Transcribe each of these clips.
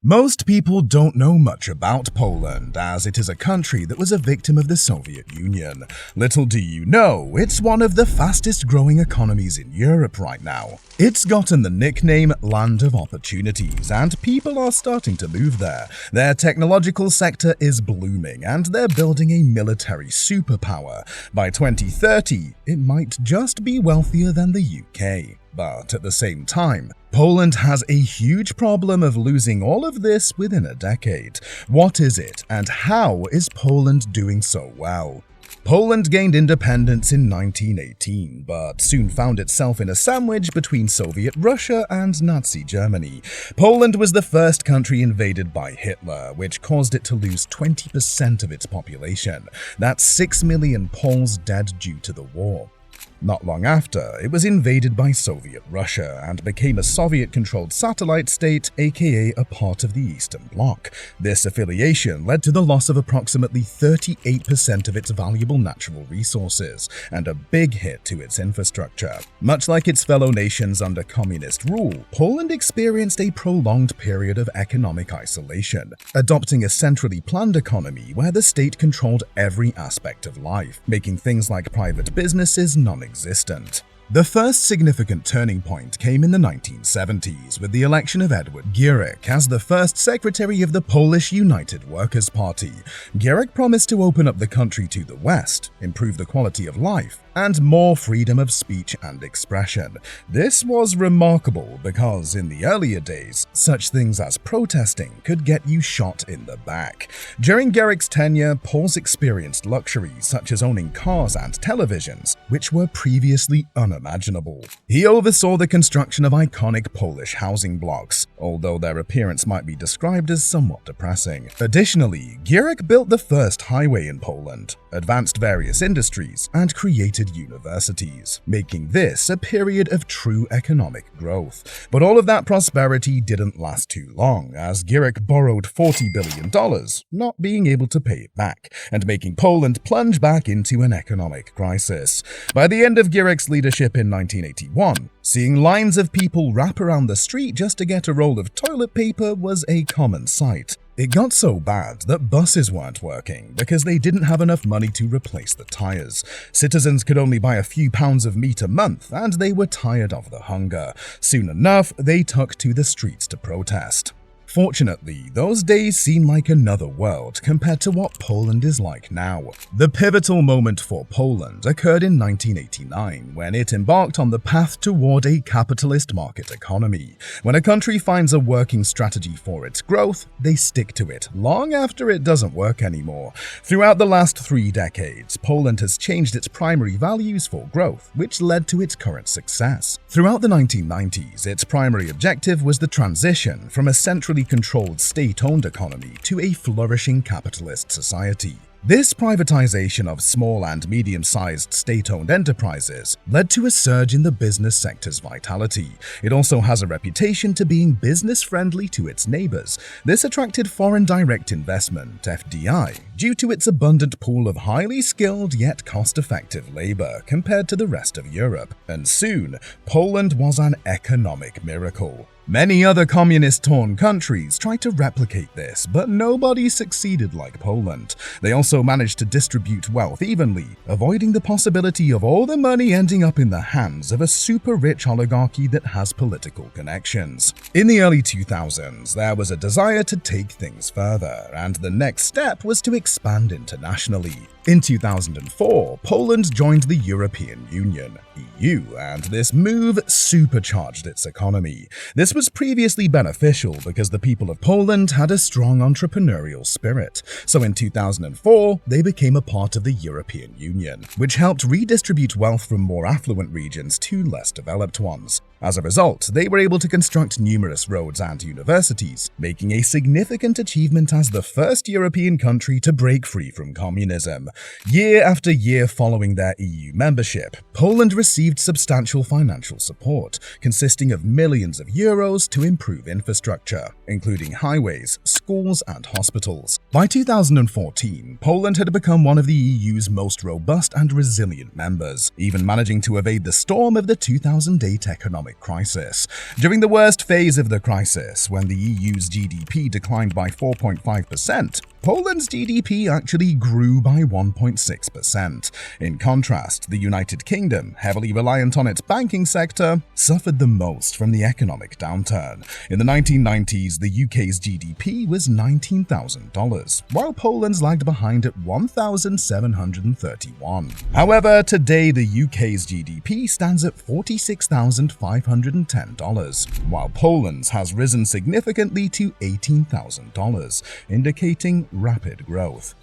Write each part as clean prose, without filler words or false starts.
Most people don't know much about Poland, as it is a country that was a victim of the Soviet Union. Little do you know, it's one of the fastest growing economies in Europe right now. It's gotten the nickname Land of Opportunities, and people are starting to move there. Their technological sector is blooming, and they're building a military superpower. By 2030, it might just be wealthier than the UK. But at the same time, Poland has a huge problem of losing all of this within a decade. What is it, and how is Poland doing so well? Poland gained independence in 1918, but soon found itself in a sandwich between Soviet Russia and Nazi Germany. Poland was the first country invaded by Hitler, which caused it to lose 20% of its population. That's 6 million Poles dead due to the war. Not long after, it was invaded by Soviet Russia and became a Soviet-controlled satellite state, aka a part of the Eastern Bloc. This affiliation led to the loss of approximately 38% of its valuable natural resources and a big hit to its infrastructure. Much like its fellow nations under communist rule, Poland experienced a prolonged period of economic isolation, adopting a centrally planned economy where the state controlled every aspect of life, making things like private businesses non-existent. The first significant turning point came in the 1970s with the election of Edward Gierek as the first secretary of the Polish United Workers' Party. Gierek promised to open up the country to the West, improve the quality of life, and more freedom of speech and expression. This was remarkable because in the earlier days, such things as protesting could get you shot in the back. During Gierek's tenure, Poles experienced luxuries such as owning cars and televisions, which were previously unimaginable. He oversaw the construction of iconic Polish housing blocks, although their appearance might be described as somewhat depressing. Additionally, Gierek built the first highway in Poland, advanced various industries, and created universities, making this a period of true economic growth. But all of that prosperity didn't last too long, as Gierek borrowed $40 billion, not being able to pay it back, and making Poland plunge back into an economic crisis. By the end of Gierek's leadership in 1981, seeing lines of people wrap around the street just to get a roll of toilet paper was a common sight. It got so bad that buses weren't working because they didn't have enough money to replace the tires. Citizens could only buy a few pounds of meat a month, and they were tired of the hunger. Soon enough, they took to the streets to protest. Fortunately, those days seem like another world compared to what Poland is like now. The pivotal moment for Poland occurred in 1989 when it embarked on the path toward a capitalist market economy. When a country finds a working strategy for its growth, they stick to it long after it doesn't work anymore. Throughout the last 3 decades, Poland has changed its primary values for growth, which led to its current success. Throughout the 1990s, its primary objective was the transition from a centrally controlled state-owned economy to a flourishing capitalist society. This privatization of small and medium-sized state-owned enterprises led to a surge in the business sector's vitality. It also has a reputation to being business-friendly to its neighbors. This attracted foreign direct investment, FDI, due to its abundant pool of highly skilled yet cost-effective labor compared to the rest of Europe. And soon, Poland was an economic miracle. Many other communist-torn countries tried to replicate this, but nobody succeeded like Poland. They also managed to distribute wealth evenly, avoiding the possibility of all the money ending up in the hands of a super-rich oligarchy that has political connections. In the early 2000s, there was a desire to take things further, and the next step was to expand internationally. In 2004, Poland joined the European Union, EU, and this move supercharged its economy. This was previously beneficial because the people of Poland had a strong entrepreneurial spirit. So in 2004, they became a part of the European Union, which helped redistribute wealth from more affluent regions to less developed ones. As a result, they were able to construct numerous roads and universities, making a significant achievement as the first European country to break free from communism. Year after year following their EU membership, Poland received substantial financial support, consisting of millions of euros to improve infrastructure, including highways, schools, schools and hospitals. By 2014, Poland had become one of the EU's most robust and resilient members, even managing to evade the storm of the 2008 economic crisis. During the worst phase of the crisis, when the EU's GDP declined by 4.5%, Poland's GDP actually grew by 1.6%. In contrast, the United Kingdom, heavily reliant on its banking sector, suffered the most from the economic downturn. In the 1990s, the UK's GDP was $19,000, while Poland's lagged behind at $1,731. However, today the UK's GDP stands at $46,510, while Poland's has risen significantly to $18,000, indicating rapid growth.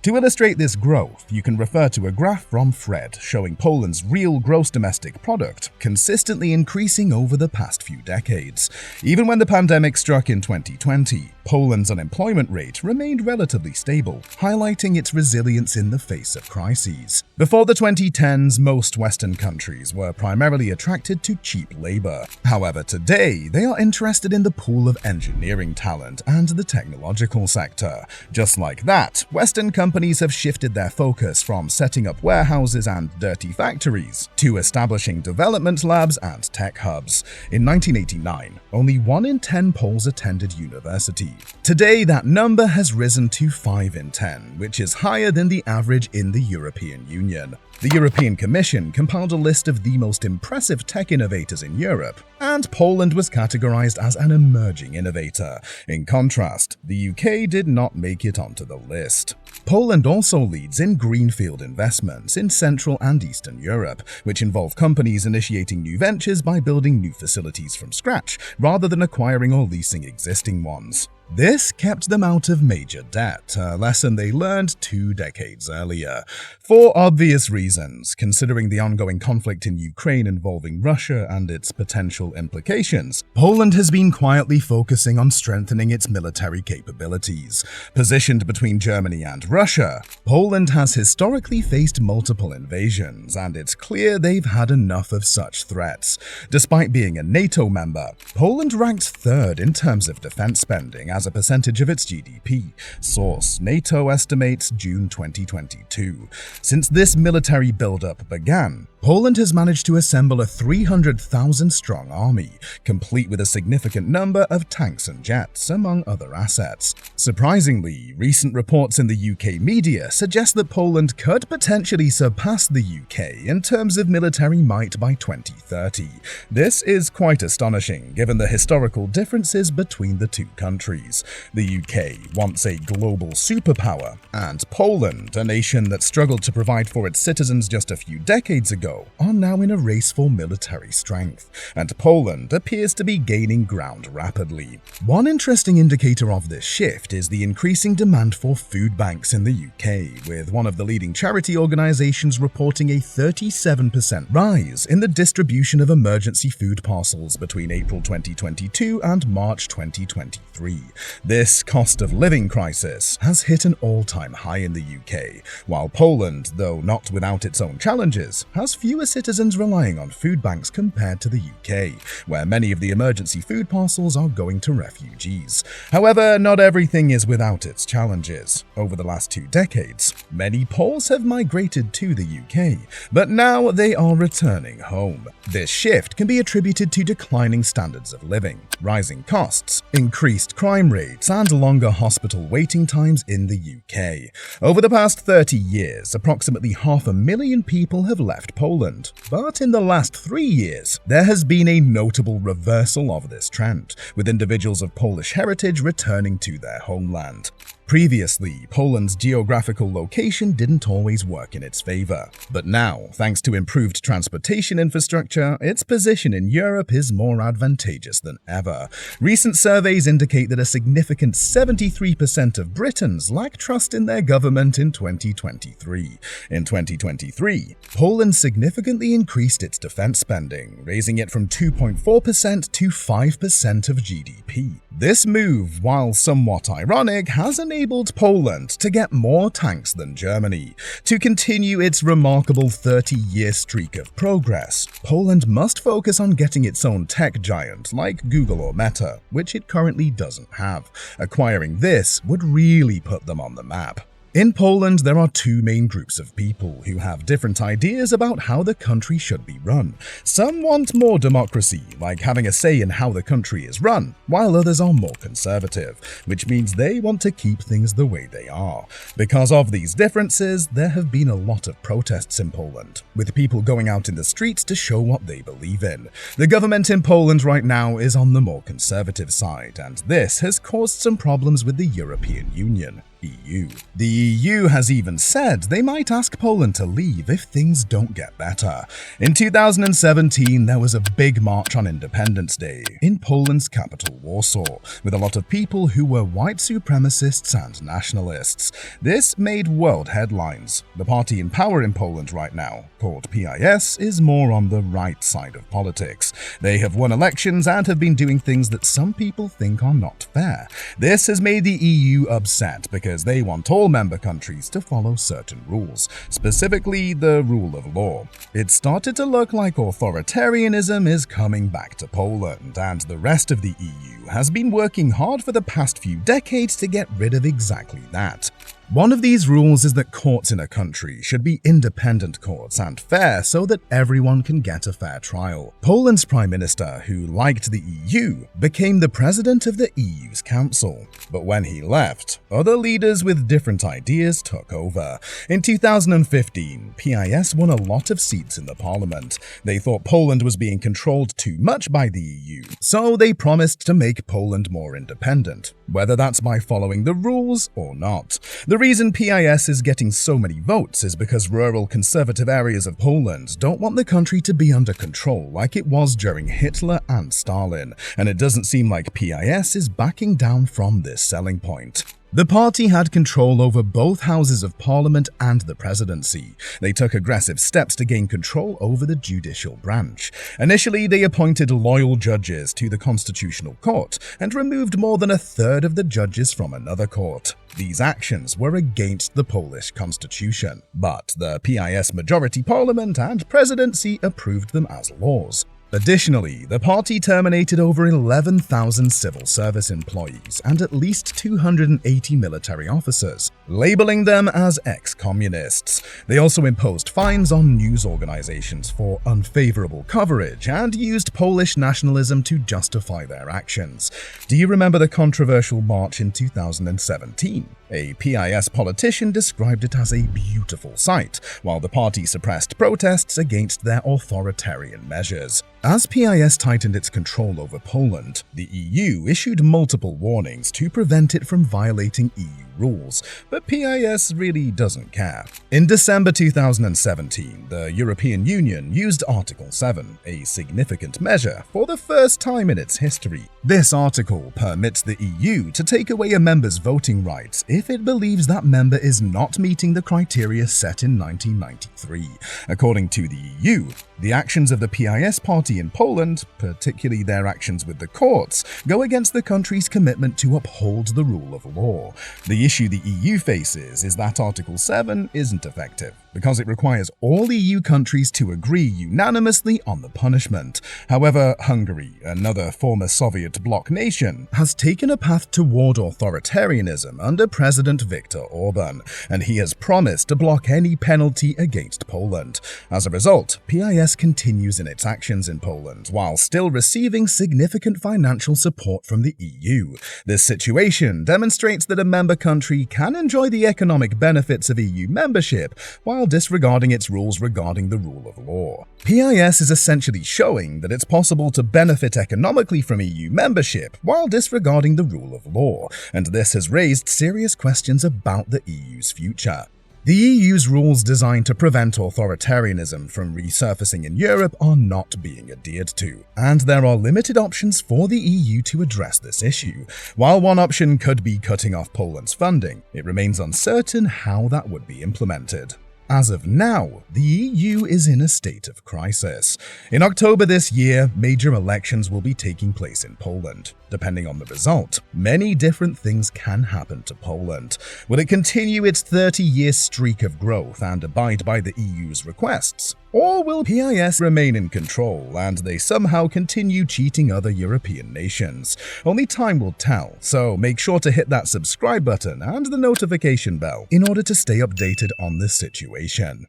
To illustrate this growth, you can refer to a graph from Fred showing Poland's real gross domestic product consistently increasing over the past few decades. Even when the pandemic struck in 2020, Poland's unemployment rate remained relatively stable, highlighting its resilience in the face of crises. Before the 2010s, most Western countries were primarily attracted to cheap labor. However, today, they are interested in the pool of engineering talent and the technological sector. Just like that, Western companies have shifted their focus from setting up warehouses and dirty factories to establishing development labs and tech hubs. In 1989, only 1 in 10 Poles attended university. Today, that number has risen to 5 in 10, which is higher than the average in the European Union. The European Commission compiled a list of the most impressive tech innovators in Europe, and Poland was categorized as an emerging innovator. In contrast, the UK did not make it onto the list. Poland also leads in greenfield investments in Central and Eastern Europe, which involve companies initiating new ventures by building new facilities from scratch, rather than acquiring or leasing existing ones. This kept them out of major debt, a lesson they learned 2 decades earlier. For obvious reasons, considering the ongoing conflict in Ukraine involving Russia and its potential implications, Poland has been quietly focusing on strengthening its military capabilities. Positioned between Germany and Russia, Poland has historically faced multiple invasions, and it's clear they've had enough of such threats. Despite being a NATO member, Poland ranks 3rd in terms of defense spending as a percentage of its GDP. Source: NATO estimates June 2022. Since this military buildup began, Poland has managed to assemble a 300,000-strong army, complete with a significant number of tanks and jets, among other assets. Surprisingly, recent reports in the UK media suggest that Poland could potentially surpass the UK in terms of military might by 2030. This is quite astonishing, given the historical differences between the two countries. The UK, once a global superpower, and Poland, a nation that struggled to provide for its citizens just a few decades ago, are now in a race for military strength, and Poland appears to be gaining ground rapidly. One interesting indicator of this shift is the increasing demand for food banks in the UK, with one of the leading charity organizations reporting a 37% rise in the distribution of emergency food parcels between April 2022 and March 2023. This cost of living crisis has hit an all-time high in the UK, while Poland, though not without its own challenges, has fewer citizens relying on food banks compared to the UK, where many of the emergency food parcels are going to refugees. However, not everything is without its challenges. Over the last 2 decades, many Poles have migrated to the UK, but now they are returning home. This shift can be attributed to declining standards of living, rising costs, increased crime rates, and longer hospital waiting times in the UK. Over the past 30 years, approximately 500,000 people have left Poland, but in the last 3 years, there has been a notable reversal of this trend, with individuals of Polish heritage returning to their homeland. Previously, Poland's geographical location didn't always work in its favor, but now, thanks to improved transportation infrastructure, its position in Europe is more advantageous than ever. Recent surveys indicate that a significant 73% of Britons lack trust in their government in 2023. In 2023, Poland significantly increased its defense spending, raising it from 2.4% to 5% of GDP. This move, while somewhat ironic, has enabled enabled Poland to get more tanks than Germany. To continue its remarkable 30-year streak of progress, Poland must focus on getting its own tech giant like Google or Meta, which it currently doesn't have. Acquiring this would really put them on the map. In Poland, there are two main groups of people who have different ideas about how the country should be run. Some want more democracy, like having a say in how the country is run, while others are more conservative, which means they want to keep things the way they are. Because of these differences, there have been a lot of protests in Poland, with people going out in the streets to show what they believe in. The government in Poland right now is on the more conservative side, and this has caused some problems with the European Union. EU. The EU has even said they might ask Poland to leave if things don't get better. In 2017, there was a big march on Independence Day in Poland's capital, Warsaw, with a lot of people who were white supremacists and nationalists. This made world headlines. The party in power in Poland right now, called PIS, is more on the right side of politics. They have won elections and have been doing things that some people think are not fair. This has made the EU upset because they want all member countries to follow certain rules, specifically the rule of law. It started to look like authoritarianism is coming back to Poland, and the rest of the EU has been working hard for the past few decades to get rid of exactly that. One of these rules is that courts in a country should be independent courts and fair so that everyone can get a fair trial. Poland's prime minister, who liked the EU, became the president of the EU's council. But when he left, other leaders with different ideas took over. In 2015, PIS won a lot of seats in the parliament. They thought Poland was being controlled too much by the EU, so they promised to make Poland more independent, whether that's by following the rules or not. The reason PIS is getting so many votes is because rural conservative areas of Poland don't want the country to be under control like it was during Hitler and Stalin, and it doesn't seem like PIS is backing down from this selling point. The party had control over both houses of parliament and the presidency. They took aggressive steps to gain control over the judicial branch. Initially, they appointed loyal judges to the Constitutional Court and removed more than a third of the judges from another court. These actions were against the Polish constitution, but the PIS majority parliament and presidency approved them as laws. Additionally, the party terminated over 11,000 civil service employees and at least 280 military officers, labeling them as ex-communists. They also imposed fines on news organizations for unfavorable coverage and used Polish nationalism to justify their actions. Do you remember the controversial march in 2017? A PIS politician described it as a beautiful sight, while the party suppressed protests against their authoritarian measures. As PIS tightened its control over Poland, the EU issued multiple warnings to prevent it from violating EU rules, but PIS really doesn't care. In December 2017, the European Union used Article 7, a significant measure, for the first time in its history. This article permits the EU to take away a member's voting rights if it believes that member is not meeting the criteria set in 1993. According to the EU, the actions of the PIS party in Poland, particularly their actions with the courts, go against the country's commitment to uphold the rule of law. The issue the EU faces is that Article 7 isn't effective, because it requires all EU countries to agree unanimously on the punishment. However, Hungary, another former Soviet bloc nation, has taken a path toward authoritarianism under President Viktor Orban, and he has promised to block any penalty against Poland. As a result, PIS continues in its actions in Poland, while still receiving significant financial support from the EU. This situation demonstrates that a member country can enjoy the economic benefits of EU membership while disregarding its rules regarding the rule of law. PIS is essentially showing that it's possible to benefit economically from EU membership while disregarding the rule of law, and this has raised serious questions about the EU's future. The EU's rules designed to prevent authoritarianism from resurfacing in Europe are not being adhered to, and there are limited options for the EU to address this issue. While one option could be cutting off Poland's funding, it remains uncertain how that would be implemented. As of now, the EU is in a state of crisis. In October this year, major elections will be taking place in Poland. Depending on the result, many different things can happen to Poland. Will it continue its 30-year streak of growth and abide by the EU's requests? Or will PIS remain in control and they somehow continue cheating other European nations? Only time will tell, so make sure to hit that subscribe button and the notification bell in order to stay updated on this situation.